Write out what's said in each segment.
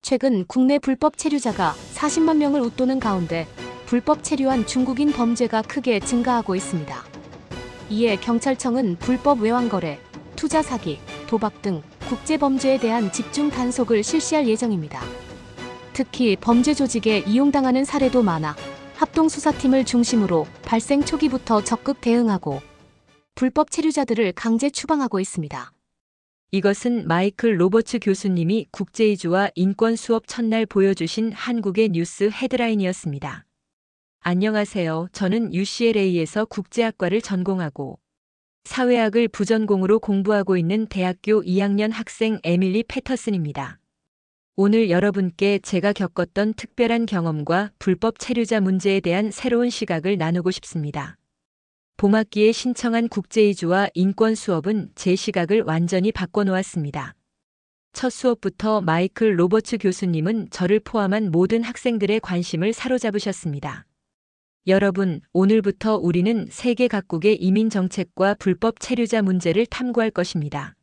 최근 국내 불법 체류자가 40만 명을 웃도는 가운데 불법 체류한 중국인 범죄가 크게 증가하고 있습니다. 이에 경찰청은 불법 외환거래, 투자 사기, 도박 등 국제범죄에 대한 집중 단속을 실시할 예정입니다. 특히 범죄 조직에 이용당하는 사례도 많아 합동수사팀을 중심으로 발생 초기부터 적극 대응하고 불법 체류자들을 강제 추방하고 있습니다. 이것은 마이클 로버츠 교수님이 국제이주와 인권 수업 첫날 보여주신 한국의 뉴스 헤드라인이었습니다. 안녕하세요. 저는 UCLA에서 국제학과를 전공하고 사회학을 부전공으로 공부하고 있는 대학교 2학년 학생 에밀리 패터슨입니다. 오늘 여러분께 제가 겪었던 특별한 경험과 불법 체류자 문제에 대한 새로운 시각을 나누고 싶습니다. 봄학기에 신청한 국제이주와 인권 수업은 제 시각을 완전히 바꿔놓았습니다. 첫 수업부터 마이클 로버츠 교수님은 저를 포함한 모든 학생들의 관심을 사로잡으셨습니다. 여러분, 오늘부터 우리는 세계 각국의 이민 정책과 불법 체류자 문제를 탐구할 것입니다.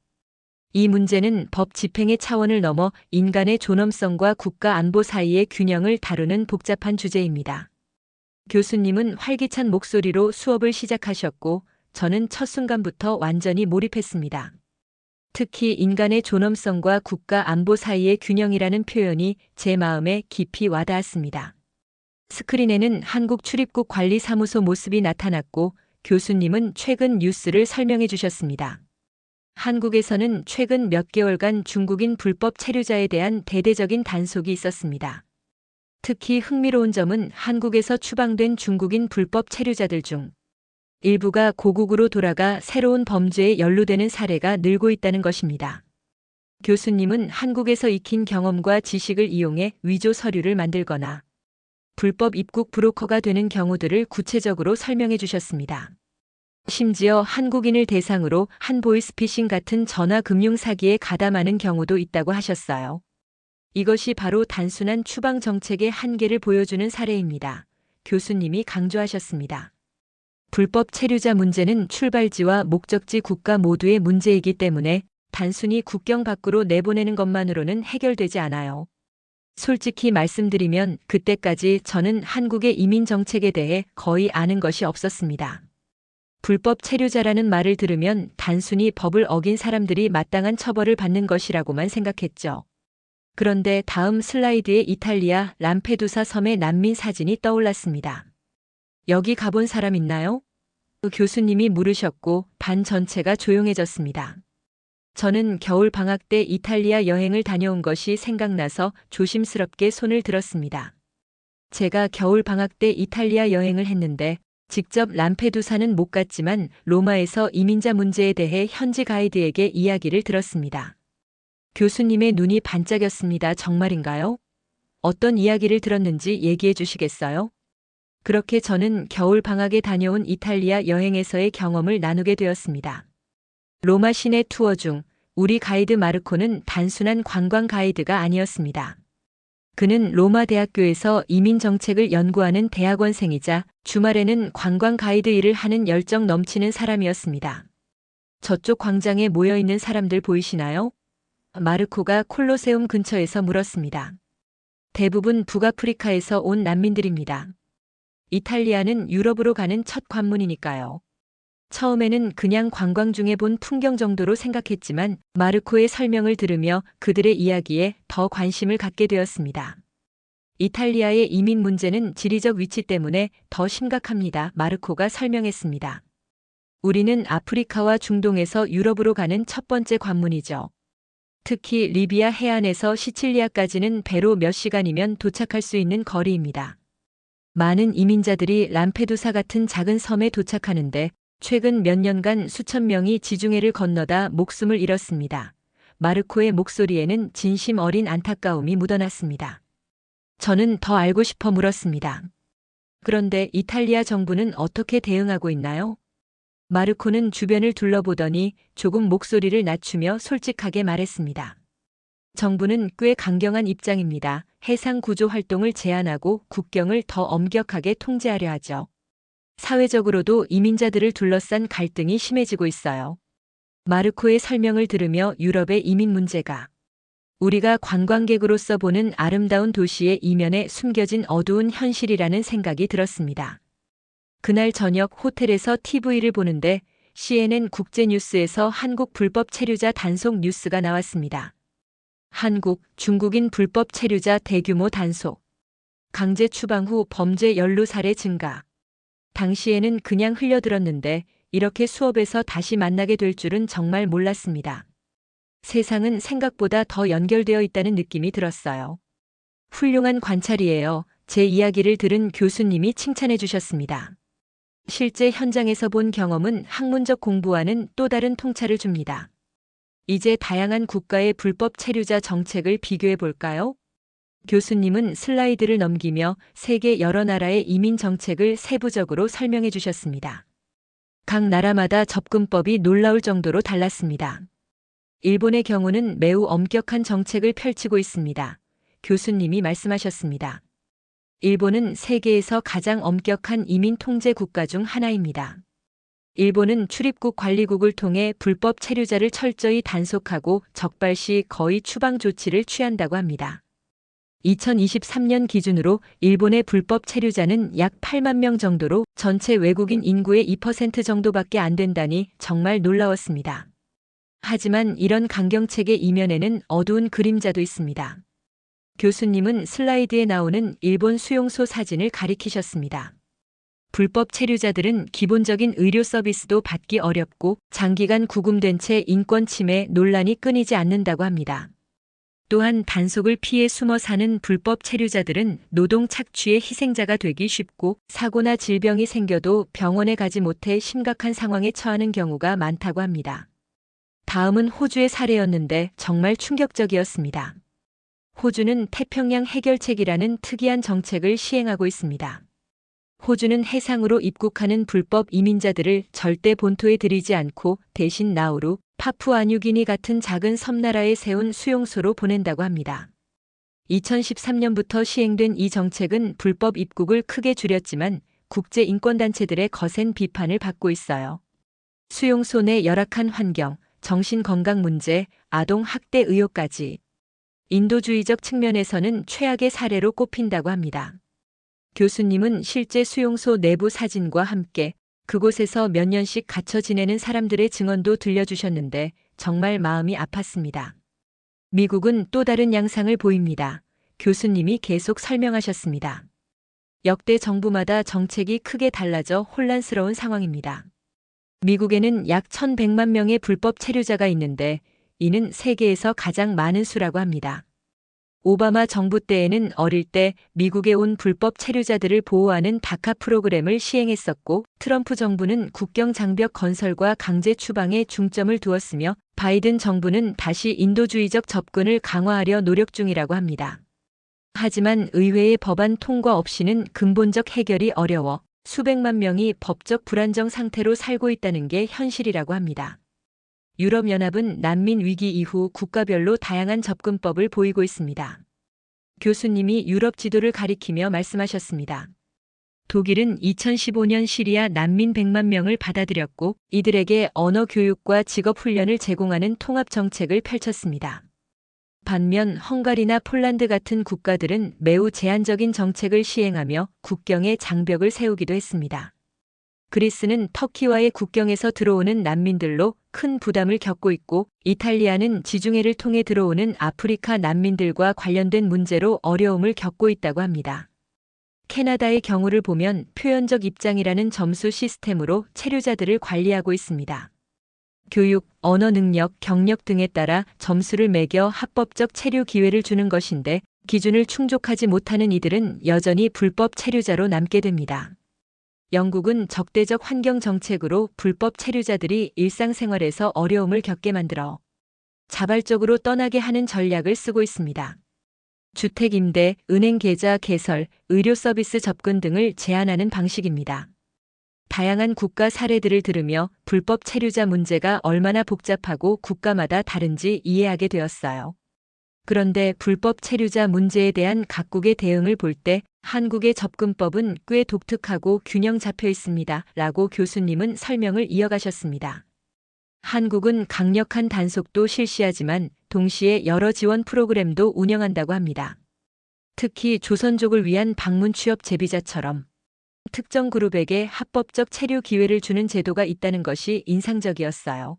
이 문제는 법 집행의 차원을 넘어 인간의 존엄성과 국가 안보 사이의 균형을 다루는 복잡한 주제입니다. 교수님은 활기찬 목소리로 수업을 시작하셨고 저는 첫 순간부터 완전히 몰입했습니다. 특히 인간의 존엄성과 국가 안보 사이의 균형이라는 표현이 제 마음에 깊이 와닿았습니다. 스크린에는 한국 출입국 관리사무소 모습이 나타났고 교수님은 최근 뉴스를 설명해 주셨습니다. 한국에서는 최근 몇 개월간 중국인 불법 체류자에 대한 대대적인 단속이 있었습니다. 특히 흥미로운 점은 한국에서 추방된 중국인 불법 체류자들 중 일부가 고국으로 돌아가 새로운 범죄에 연루되는 사례가 늘고 있다는 것입니다. 교수님은 한국에서 익힌 경험과 지식을 이용해 위조 서류를 만들거나 불법 입국 브로커가 되는 경우들을 구체적으로 설명해 주셨습니다. 심지어 한국인을 대상으로 한보이스피싱 같은 전화 금융 사기에 가담하는 경우도 있다고 하셨어요. 이것이 바로 단순한 추방 정책의 한계를 보여주는 사례입니다. 교수님이 강조하셨습니다. 불법 체류자 문제는 출발지와 목적지 국가 모두의 문제이기 때문에 단순히 국경 밖으로 내보내는 것만으로는 해결되지 않아요. 솔직히 말씀드리면 그때까지 저는 한국의 이민 정책에 대해 거의 아는 것이 없었습니다. 불법 체류자라는 말을 들으면 단순히 법을 어긴 사람들이 마땅한 처벌을 받는 것이라고만 생각했죠. 그런데 다음 슬라이드에 이탈리아 람페두사 섬의 난민 사진이 떠올랐습니다. 여기 가본 사람 있나요? 교수님이 물으셨고 반 전체가 조용해졌습니다. 저는 겨울 방학 때 이탈리아 여행을 다녀온 것이 생각나서 조심스럽게 손을 들었습니다. 제가 겨울 방학 때 이탈리아 여행을 했는데 직접 람페두사는 못 갔지만 로마에서 이민자 문제에 대해 현지 가이드에게 이야기를 들었습니다. 교수님의 눈이 반짝였습니다. 정말인가요? 어떤 이야기를 들었는지 얘기해 주시겠어요? 그렇게 저는 겨울 방학에 다녀온 이탈리아 여행에서의 경험을 나누게 되었습니다. 로마 시내 투어 중 우리 가이드 마르코는 단순한 관광 가이드가 아니었습니다. 그는 로마 대학교에서 이민 정책을 연구하는 대학원생이자 주말에는 관광 가이드 일을 하는 열정 넘치는 사람이었습니다. 저쪽 광장에 모여 있는 사람들 보이시나요? 마르코가 콜로세움 근처에서 물었습니다. 대부분 북아프리카에서 온 난민들입니다. 이탈리아는 유럽으로 가는 첫 관문이니까요. 처음에는 그냥 관광 중에 본 풍경 정도로 생각했지만 마르코의 설명을 들으며 그들의 이야기에 더 관심을 갖게 되었습니다. 이탈리아의 이민 문제는 지리적 위치 때문에 더 심각합니다. 마르코가 설명했습니다. 우리는 아프리카와 중동에서 유럽으로 가는 첫 번째 관문이죠. 특히 리비아 해안에서 시칠리아까지는 배로 몇 시간이면 도착할 수 있는 거리입니다. 많은 이민자들이 람페두사 같은 작은 섬에 도착하는데 최근 몇 년간 수천 명이 지중해를 건너다 목숨을 잃었습니다. 마르코의 목소리에는 진심 어린 안타까움이 묻어났습니다. 저는 더 알고 싶어 물었습니다. 그런데 이탈리아 정부는 어떻게 대응하고 있나요? 마르코는 주변을 둘러보더니 조금 목소리를 낮추며 솔직하게 말했습니다. 정부는 꽤 강경한 입장입니다. 해상 구조 활동을 제한하고 국경을 더 엄격하게 통제하려 하죠. 사회적으로도 이민자들을 둘러싼 갈등이 심해지고 있어요. 마르코의 설명을 들으며 유럽의 이민 문제가 우리가 관광객으로서 보는 아름다운 도시의 이면에 숨겨진 어두운 현실이라는 생각이 들었습니다. 그날 저녁 호텔에서 TV를 보는데 CNN 국제뉴스에서 한국 불법 체류자 단속 뉴스가 나왔습니다. 한국, 중국인 불법 체류자 대규모 단속. 강제 추방 후 범죄 연루 사례 증가. 당시에는 그냥 흘려들었는데 이렇게 수업에서 다시 만나게 될 줄은 정말 몰랐습니다. 세상은 생각보다 더 연결되어 있다는 느낌이 들었어요. 훌륭한 관찰이에요. 제 이야기를 들은 교수님이 칭찬해 주셨습니다. 실제 현장에서 본 경험은 학문적 공부와는 또 다른 통찰을 줍니다. 이제 다양한 국가의 불법 체류자 정책을 비교해 볼까요? 교수님은 슬라이드를 넘기며 세계 여러 나라의 이민 정책을 세부적으로 설명해 주셨습니다. 각 나라마다 접근법이 놀라울 정도로 달랐습니다. 일본의 경우는 매우 엄격한 정책을 펼치고 있습니다. 교수님이 말씀하셨습니다. 일본은 세계에서 가장 엄격한 이민 통제 국가 중 하나입니다. 일본은 출입국 관리국을 통해 불법 체류자를 철저히 단속하고 적발 시 거의 추방 조치를 취한다고 합니다. 2023년 기준으로 일본의 불법 체류자는 약 8만 명 정도로 전체 외국인 인구의 2% 정도밖에 안 된다니 정말 놀라웠습니다. 하지만 이런 강경책의 이면에는 어두운 그림자도 있습니다. 교수님은 슬라이드에 나오는 일본 수용소 사진을 가리키셨습니다. 불법 체류자들은 기본적인 의료 서비스도 받기 어렵고 장기간 구금된 채 인권 침해 논란이 끊이지 않는다고 합니다. 또한 단속을 피해 숨어 사는 불법 체류자들은 노동 착취의 희생자가 되기 쉽고 사고나 질병이 생겨도 병원에 가지 못해 심각한 상황에 처하는 경우가 많다고 합니다. 다음은 호주의 사례였는데 정말 충격적이었습니다. 호주는 태평양 해결책이라는 특이한 정책을 시행하고 있습니다. 호주는 해상으로 입국하는 불법 이민자들을 절대 본토에 들이지 않고 대신 나우루, 파푸아뉴기니 같은 작은 섬나라에 세운 수용소로 보낸다고 합니다. 2013년부터 시행된 이 정책은 불법 입국을 크게 줄였지만 국제 인권단체들의 거센 비판을 받고 있어요. 수용소 내 열악한 환경, 정신건강 문제, 아동 학대 의혹까지 인도주의적 측면에서는 최악의 사례로 꼽힌다고 합니다. 교수님은 실제 수용소 내부 사진과 함께 그곳에서 몇 년씩 갇혀 지내는 사람들의 증언도 들려주셨는데 정말 마음이 아팠습니다. 미국은 또 다른 양상을 보입니다. 교수님이 계속 설명하셨습니다. 역대 정부마다 정책이 크게 달라져 혼란스러운 상황입니다. 미국에는 약 1,100만 명의 불법 체류자가 있는데 이는 세계에서 가장 많은 수라고 합니다. 오바마 정부 때에는 어릴 때 미국에 온 불법 체류자들을 보호하는 다카 프로그램을 시행했었고 트럼프 정부는 국경 장벽 건설과 강제 추방에 중점을 두었으며 바이든 정부는 다시 인도주의적 접근을 강화하려 노력 중이라고 합니다. 하지만 의회의 법안 통과 없이는 근본적 해결이 어려워 수백만 명이 법적 불안정 상태로 살고 있다는 게 현실이라고 합니다. 유럽연합은 난민 위기 이후 국가별로 다양한 접근법을 보이고 있습니다. 교수님이 유럽 지도를 가리키며 말씀하셨습니다. 독일은 2015년 시리아 난민 100만 명을 받아들였고 이들에게 언어 교육과 직업 훈련을 제공하는 통합 정책을 펼쳤습니다. 반면 헝가리나 폴란드 같은 국가들은 매우 제한적인 정책을 시행하며 국경에 장벽을 세우기도 했습니다. 그리스는 터키와의 국경에서 들어오는 난민들로 큰 부담을 겪고 있고 이탈리아는 지중해를 통해 들어오는 아프리카 난민들과 관련된 문제로 어려움을 겪고 있다고 합니다. 캐나다의 경우를 보면 표현적 입장이라는 점수 시스템으로 체류자들을 관리하고 있습니다. 교육, 언어 능력, 경력 등에 따라 점수를 매겨 합법적 체류 기회를 주는 것인데 기준을 충족하지 못하는 이들은 여전히 불법 체류자로 남게 됩니다. 영국은 적대적 환경 정책으로 불법 체류자들이 일상생활에서 어려움을 겪게 만들어 자발적으로 떠나게 하는 전략을 쓰고 있습니다. 주택 임대, 은행 계좌 개설, 의료 서비스 접근 등을 제한하는 방식입니다. 다양한 국가 사례들을 들으며 불법 체류자 문제가 얼마나 복잡하고 국가마다 다른지 이해하게 되었어요. 그런데 불법 체류자 문제에 대한 각국의 대응을 볼 때 한국의 접근법은 꽤 독특하고 균형 잡혀 있습니다. 라고 교수님은 설명을 이어가셨습니다. 한국은 강력한 단속도 실시하지만 동시에 여러 지원 프로그램도 운영한다고 합니다. 특히 조선족을 위한 방문 취업 제비자처럼 특정 그룹에게 합법적 체류 기회를 주는 제도가 있다는 것이 인상적이었어요.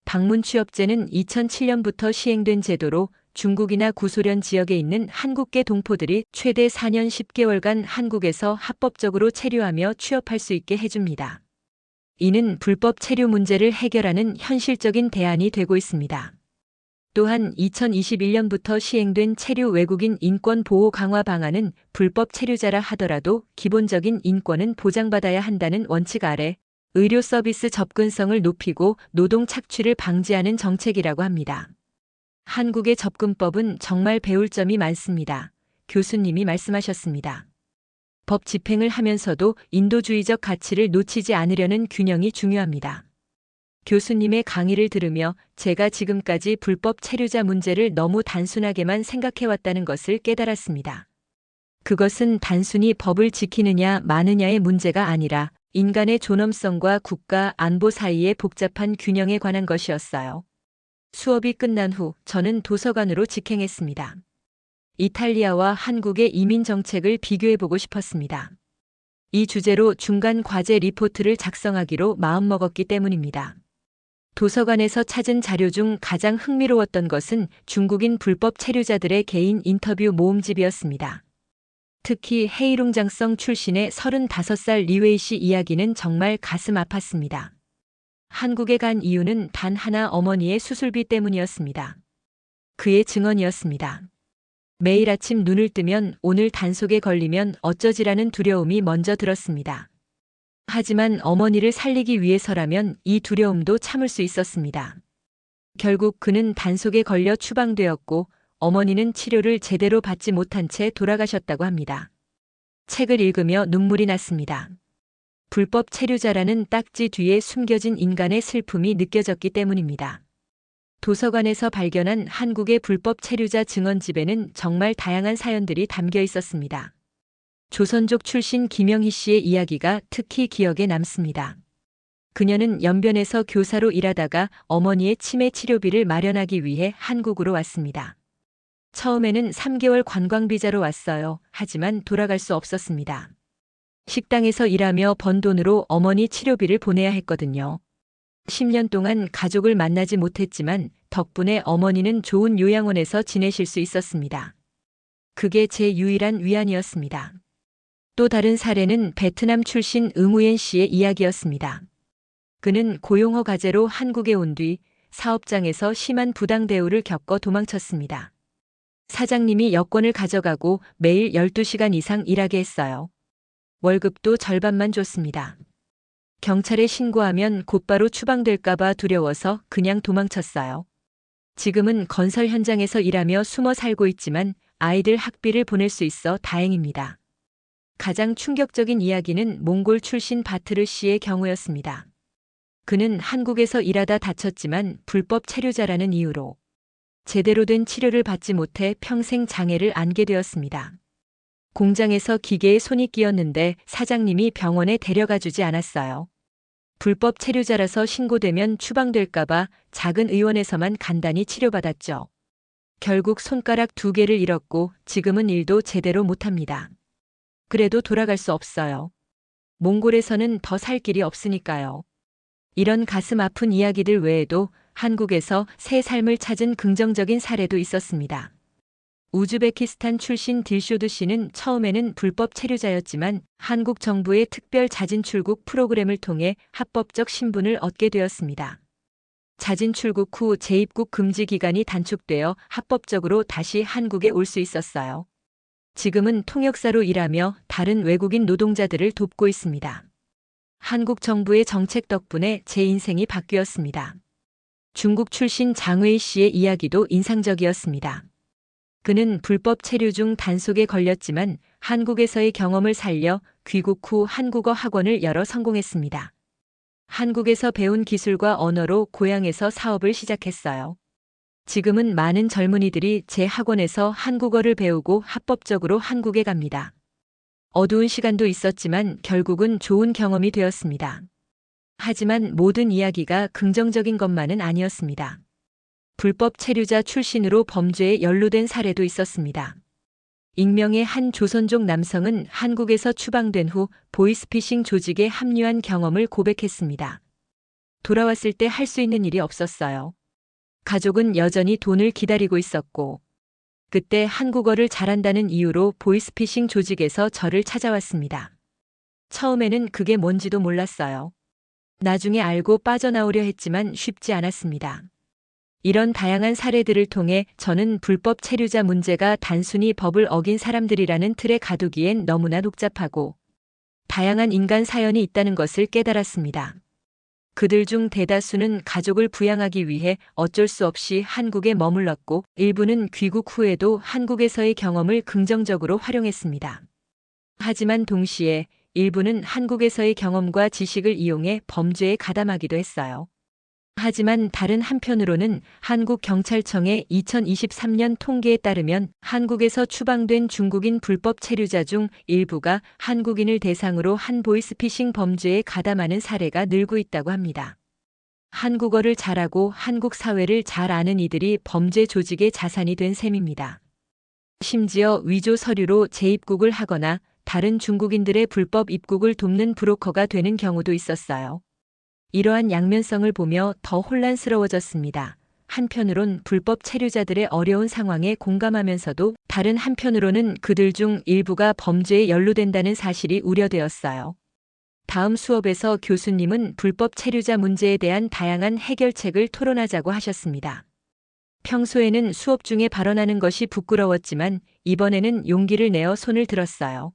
방문 취업제는 2007년부터 시행된 제도로 중국이나 구소련 지역에 있는 한국계 동포들이 최대 4년 10개월간 한국에서 합법적으로 체류하며 취업할 수 있게 해줍니다. 이는 불법 체류 문제를 해결하는 현실적인 대안이 되고 있습니다. 또한 2021년부터 시행된 체류 외국인 인권 보호 강화 방안은 불법 체류자라 하더라도 기본적인 인권은 보장받아야 한다는 원칙 아래 의료 서비스 접근성을 높이고 노동 착취를 방지하는 정책이라고 합니다. 한국의 접근법은 정말 배울 점이 많습니다. 교수님이 말씀하셨습니다. 법 집행을 하면서도 인도주의적 가치를 놓치지 않으려는 균형이 중요합니다. 교수님의 강의를 들으며 제가 지금까지 불법 체류자 문제를 너무 단순하게만 생각해왔다는 것을 깨달았습니다. 그것은 단순히 법을 지키느냐 마느냐의 문제가 아니라 인간의 존엄성과 국가 안보 사이의 복잡한 균형에 관한 것이었어요. 수업이 끝난 후 저는 도서관으로 직행했습니다. 이탈리아와 한국의 이민 정책을 비교해보고 싶었습니다. 이 주제로 중간 과제 리포트를 작성하기로 마음먹었기 때문입니다. 도서관에서 찾은 자료 중 가장 흥미로웠던 것은 중국인 불법 체류자들의 개인 인터뷰 모음집이었습니다. 특히 헤이룽장성 출신의 35살 리웨이 씨 이야기는 정말 가슴 아팠습니다. 한국에 간 이유는 단 하나 어머니의 수술비 때문이었습니다. 그의 증언이었습니다. 매일 아침 눈을 뜨면 오늘 단속에 걸리면 어쩌지라는 두려움이 먼저 들었습니다. 하지만 어머니를 살리기 위해서라면 이 두려움도 참을 수 있었습니다. 결국 그는 단속에 걸려 추방되었고 어머니는 치료를 제대로 받지 못한 채 돌아가셨다고 합니다. 책을 읽으며 눈물이 났습니다. 불법 체류자라는 딱지 뒤에 숨겨진 인간의 슬픔이 느껴졌기 때문입니다. 도서관에서 발견한 한국의 불법 체류자 증언집에는 정말 다양한 사연들이 담겨 있었습니다. 조선족 출신 김영희 씨의 이야기가 특히 기억에 남습니다. 그녀는 연변에서 교사로 일하다가 어머니의 치매 치료비를 마련하기 위해 한국으로 왔습니다. 처음에는 3개월 관광비자로 왔어요. 하지만 돌아갈 수 없었습니다. 식당에서 일하며 번 돈으로 어머니 치료비를 보내야 했거든요. 10년 동안 가족을 만나지 못했지만 덕분에 어머니는 좋은 요양원에서 지내실 수 있었습니다. 그게 제 유일한 위안이었습니다. 또 다른 사례는 베트남 출신 응우옌 씨의 이야기였습니다. 그는 고용허 가제로 한국에 온 뒤 사업장에서 심한 부당 대우를 겪어 도망쳤습니다. 사장님이 여권을 가져가고 매일 12시간 이상 일하게 했어요. 월급도 절반만 줬습니다. 경찰에 신고하면 곧바로 추방될까봐 두려워서 그냥 도망쳤어요. 지금은 건설 현장에서 일하며 숨어 살고 있지만 아이들 학비를 보낼 수 있어 다행입니다. 가장 충격적인 이야기는 몽골 출신 바트르 씨의 경우였습니다. 그는 한국에서 일하다 다쳤지만 불법 체류자라는 이유로 제대로 된 치료를 받지 못해 평생 장애를 안게 되었습니다. 공장에서 기계에 손이 끼었는데 사장님이 병원에 데려가 주지 않았어요. 불법 체류자라서 신고되면 추방될까봐 작은 의원에서만 간단히 치료받았죠. 결국 손가락 2개를 잃었고 지금은 일도 제대로 못합니다. 그래도 돌아갈 수 없어요. 몽골에서는 더 살 길이 없으니까요. 이런 가슴 아픈 이야기들 외에도 한국에서 새 삶을 찾은 긍정적인 사례도 있었습니다. 우즈베키스탄 출신 딜쇼드 씨는 처음에는 불법 체류자였지만 한국 정부의 특별 자진 출국 프로그램을 통해 합법적 신분을 얻게 되었습니다. 자진 출국 후 재입국 금지 기간이 단축되어 합법적으로 다시 한국에 올 수 있었어요. 지금은 통역사로 일하며 다른 외국인 노동자들을 돕고 있습니다. 한국 정부의 정책 덕분에 제 인생이 바뀌었습니다. 중국 출신 장웨이 씨의 이야기도 인상적이었습니다. 그는 불법 체류 중 단속에 걸렸지만 한국에서의 경험을 살려 귀국 후 한국어 학원을 열어 성공했습니다. 한국에서 배운 기술과 언어로 고향에서 사업을 시작했어요. 지금은 많은 젊은이들이 제 학원에서 한국어를 배우고 합법적으로 한국에 갑니다. 어두운 시간도 있었지만 결국은 좋은 경험이 되었습니다. 하지만 모든 이야기가 긍정적인 것만은 아니었습니다. 불법 체류자 출신으로 범죄에 연루된 사례도 있었습니다. 익명의 한 조선족 남성은 한국에서 추방된 후 보이스피싱 조직에 합류한 경험을 고백했습니다. 돌아왔을 때 할 수 있는 일이 없었어요. 가족은 여전히 돈을 기다리고 있었고, 그때 한국어를 잘한다는 이유로 보이스피싱 조직에서 저를 찾아왔습니다. 처음에는 그게 뭔지도 몰랐어요. 나중에 알고 빠져나오려 했지만 쉽지 않았습니다. 이런 다양한 사례들을 통해 저는 불법 체류자 문제가 단순히 법을 어긴 사람들이라는 틀에 가두기엔 너무나 복잡하고 다양한 인간 사연이 있다는 것을 깨달았습니다. 그들 중 대다수는 가족을 부양하기 위해 어쩔 수 없이 한국에 머물렀고, 일부는 귀국 후에도 한국에서의 경험을 긍정적으로 활용했습니다. 하지만 동시에 일부는 한국에서의 경험과 지식을 이용해 범죄에 가담하기도 했어요. 하지만 다른 한편으로는 한국경찰청의 2023년 통계에 따르면 한국에서 추방된 중국인 불법 체류자 중 일부가 한국인을 대상으로 한 보이스피싱 범죄에 가담하는 사례가 늘고 있다고 합니다. 한국어를 잘하고 한국 사회를 잘 아는 이들이 범죄 조직의 자산이 된 셈입니다. 심지어 위조 서류로 재입국을 하거나 다른 중국인들의 불법 입국을 돕는 브로커가 되는 경우도 있었어요. 이러한 양면성을 보며 더 혼란스러워졌습니다. 한편으론 불법 체류자들의 어려운 상황에 공감하면서도 다른 한편으로는 그들 중 일부가 범죄에 연루된다는 사실이 우려되었어요. 다음 수업에서 교수님은 불법 체류자 문제에 대한 다양한 해결책을 토론하자고 하셨습니다. 평소에는 수업 중에 발언하는 것이 부끄러웠지만 이번에는 용기를 내어 손을 들었어요.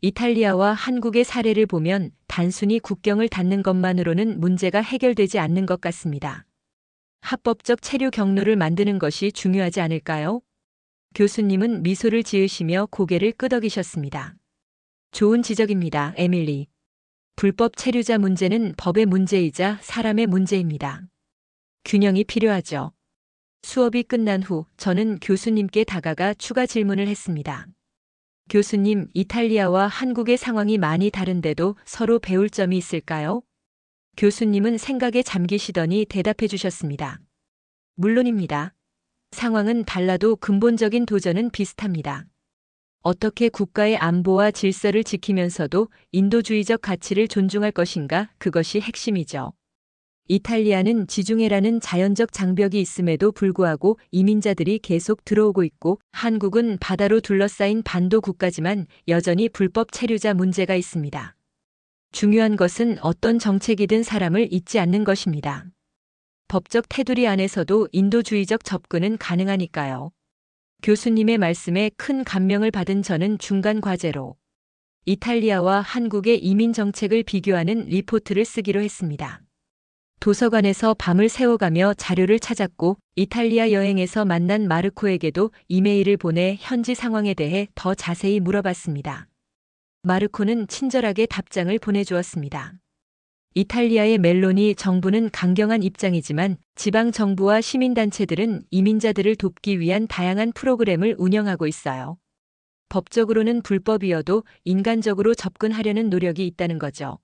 이탈리아와 한국의 사례를 보면 단순히 국경을 닫는 것만으로는 문제가 해결되지 않는 것 같습니다. 합법적 체류 경로를 만드는 것이 중요하지 않을까요? 교수님은 미소를 지으시며 고개를 끄덕이셨습니다. 좋은 지적입니다, 에밀리. 불법 체류자 문제는 법의 문제이자 사람의 문제입니다. 균형이 필요하죠. 수업이 끝난 후 저는 교수님께 다가가 추가 질문을 했습니다. 교수님, 이탈리아와 한국의 상황이 많이 다른데도 서로 배울 점이 있을까요? 교수님은 생각에 잠기시더니 대답해 주셨습니다. 물론입니다. 상황은 달라도 근본적인 도전은 비슷합니다. 어떻게 국가의 안보와 질서를 지키면서도 인도주의적 가치를 존중할 것인가, 그것이 핵심이죠. 이탈리아는 지중해라는 자연적 장벽이 있음에도 불구하고 이민자들이 계속 들어오고 있고, 한국은 바다로 둘러싸인 반도 국가지만 여전히 불법 체류자 문제가 있습니다. 중요한 것은 어떤 정책이든 사람을 잊지 않는 것입니다. 법적 테두리 안에서도 인도주의적 접근은 가능하니까요. 교수님의 말씀에 큰 감명을 받은 저는 중간 과제로 이탈리아와 한국의 이민 정책을 비교하는 리포트를 쓰기로 했습니다. 도서관에서 밤을 새워가며 자료를 찾았고, 이탈리아 여행에서 만난 마르코에게도 이메일을 보내 현지 상황에 대해 더 자세히 물어봤습니다. 마르코는 친절하게 답장을 보내주었습니다. 이탈리아의 멜로니 정부는 강경한 입장이지만 지방 정부와 시민단체들은 이민자들을 돕기 위한 다양한 프로그램을 운영하고 있어요. 법적으로는 불법이어도 인간적으로 접근하려는 노력이 있다는 거죠.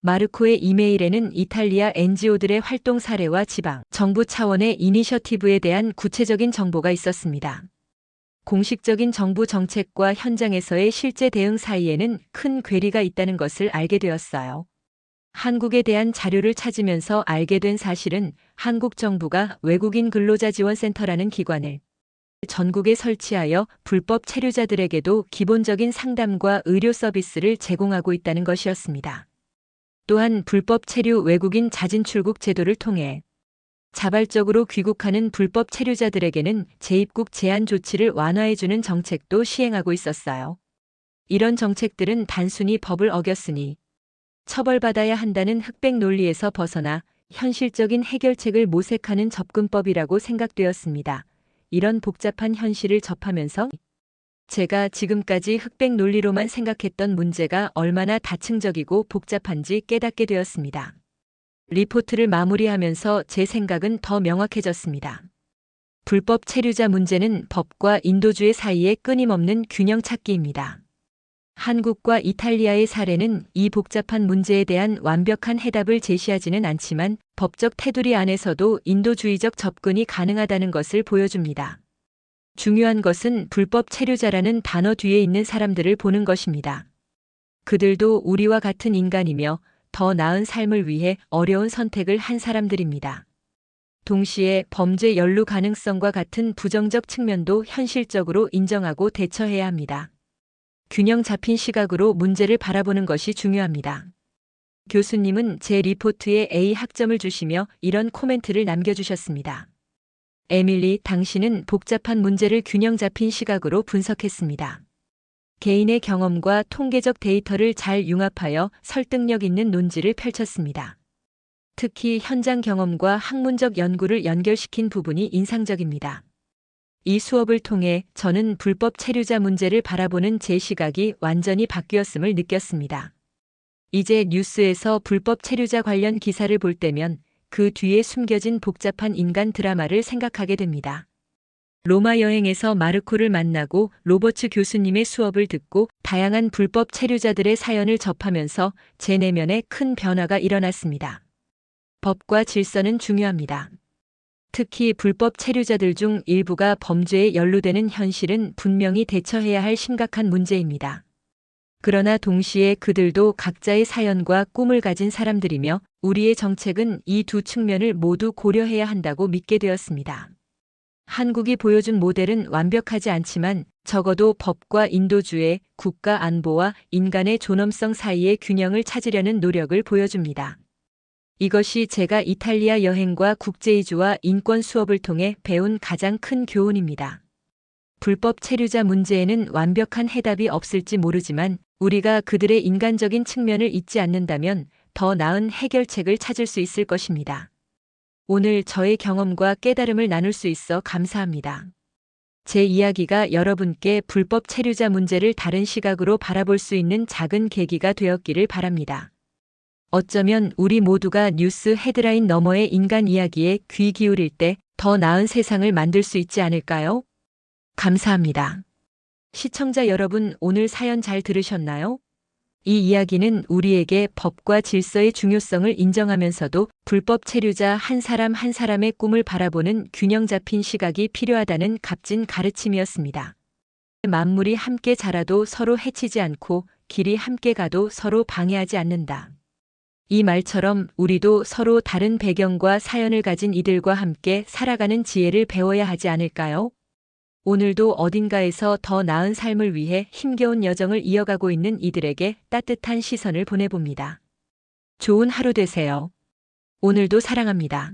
마르코의 이메일에는 이탈리아 NGO들의 활동 사례와 지방 정부 차원의 이니셔티브에 대한 구체적인 정보가 있었습니다. 공식적인 정부 정책과 현장에서의 실제 대응 사이에는 큰 괴리가 있다는 것을 알게 되었어요. 한국에 대한 자료를 찾으면서 알게 된 사실은 한국 정부가 외국인 근로자 지원센터라는 기관을 전국에 설치하여 불법 체류자들에게도 기본적인 상담과 의료 서비스를 제공하고 있다는 것이었습니다. 또한 불법 체류 외국인 자진 출국 제도를 통해 자발적으로 귀국하는 불법 체류자들에게는 재입국 제한 조치를 완화해주는 정책도 시행하고 있었어요. 이런 정책들은 단순히 법을 어겼으니 처벌받아야 한다는 흑백 논리에서 벗어나 현실적인 해결책을 모색하는 접근법이라고 생각되었습니다. 이런 복잡한 현실을 접하면서 제가 지금까지 흑백 논리로만 생각했던 문제가 얼마나 다층적이고 복잡한지 깨닫게 되었습니다. 리포트를 마무리하면서 제 생각은 더 명확해졌습니다. 불법 체류자 문제는 법과 인도주의 사이의 끊임없는 균형 찾기입니다. 한국과 이탈리아의 사례는 이 복잡한 문제에 대한 완벽한 해답을 제시하지는 않지만 법적 테두리 안에서도 인도주의적 접근이 가능하다는 것을 보여줍니다. 중요한 것은 불법 체류자라는 단어 뒤에 있는 사람들을 보는 것입니다. 그들도 우리와 같은 인간이며 더 나은 삶을 위해 어려운 선택을 한 사람들입니다. 동시에 범죄 연루 가능성과 같은 부정적 측면도 현실적으로 인정하고 대처해야 합니다. 균형 잡힌 시각으로 문제를 바라보는 것이 중요합니다. 교수님은 제 리포트에 A 학점을 주시며 이런 코멘트를 남겨주셨습니다. 에밀리, 당신은 복잡한 문제를 균형 잡힌 시각으로 분석했습니다. 개인의 경험과 통계적 데이터를 잘 융합하여 설득력 있는 논지를 펼쳤습니다. 특히 현장 경험과 학문적 연구를 연결시킨 부분이 인상적입니다. 이 수업을 통해 저는 불법 체류자 문제를 바라보는 제 시각이 완전히 바뀌었음을 느꼈습니다. 이제 뉴스에서 불법 체류자 관련 기사를 볼 때면 그 뒤에 숨겨진 복잡한 인간 드라마를 생각하게 됩니다. 로마 여행에서 마르코를 만나고 로버츠 교수님의 수업을 듣고 다양한 불법 체류자들의 사연을 접하면서 제 내면에 큰 변화가 일어났습니다. 법과 질서는 중요합니다. 특히 불법 체류자들 중 일부가 범죄에 연루되는 현실은 분명히 대처해야 할 심각한 문제입니다. 그러나 동시에 그들도 각자의 사연과 꿈을 가진 사람들이며 우리의 정책은 이 두 측면을 모두 고려해야 한다고 믿게 되었습니다. 한국이 보여준 모델은 완벽하지 않지만 적어도 법과 인도주의, 국가 안보와 인간의 존엄성 사이의 균형을 찾으려는 노력을 보여줍니다. 이것이 제가 이탈리아 여행과 국제이주와 인권 수업을 통해 배운 가장 큰 교훈입니다. 불법 체류자 문제에는 완벽한 해답이 없을지 모르지만 우리가 그들의 인간적인 측면을 잊지 않는다면 더 나은 해결책을 찾을 수 있을 것입니다. 오늘 저의 경험과 깨달음을 나눌 수 있어 감사합니다. 제 이야기가 여러분께 불법 체류자 문제를 다른 시각으로 바라볼 수 있는 작은 계기가 되었기를 바랍니다. 어쩌면 우리 모두가 뉴스 헤드라인 너머의 인간 이야기에 귀 기울일 때 더 나은 세상을 만들 수 있지 않을까요? 감사합니다. 시청자 여러분, 오늘 사연 잘 들으셨나요? 이 이야기는 우리에게 법과 질서의 중요성을 인정하면서도 불법 체류자 한 사람 한 사람의 꿈을 바라보는 균형 잡힌 시각이 필요하다는 값진 가르침이었습니다. 만물이 함께 자라도 서로 해치지 않고 길이 함께 가도 서로 방해하지 않는다. 이 말처럼 우리도 서로 다른 배경과 사연을 가진 이들과 함께 살아가는 지혜를 배워야 하지 않을까요? 오늘도 어딘가에서 더 나은 삶을 위해 힘겨운 여정을 이어가고 있는 이들에게 따뜻한 시선을 보내봅니다. 좋은 하루 되세요. 오늘도 사랑합니다.